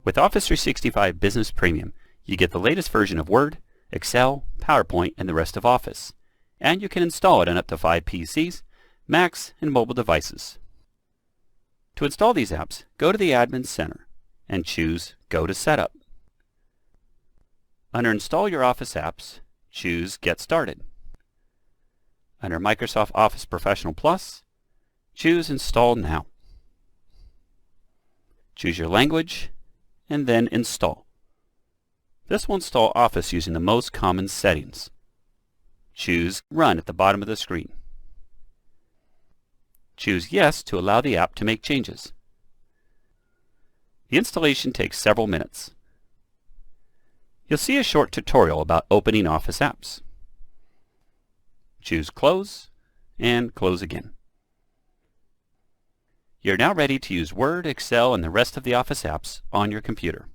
With Office 365 Business Premium, you get the latest version of Word, Excel, PowerPoint, and the rest of Office. And you can install it on up to 5 PCs, Macs, and mobile devices. To install these apps, go to the Admin Center and choose Go to Setup. Under Install Your Office Apps, choose Get Started. Under Microsoft Office Professional Plus, choose Install Now. Choose your language, and then Install. This will install Office using the most common settings. Choose Run at the bottom of the screen. Choose Yes to allow the app to make changes. The installation takes several minutes. You'll see a short tutorial about opening Office apps. Choose Close and Close again. You're now ready to use Word, Excel, and the rest of the Office apps on your computer.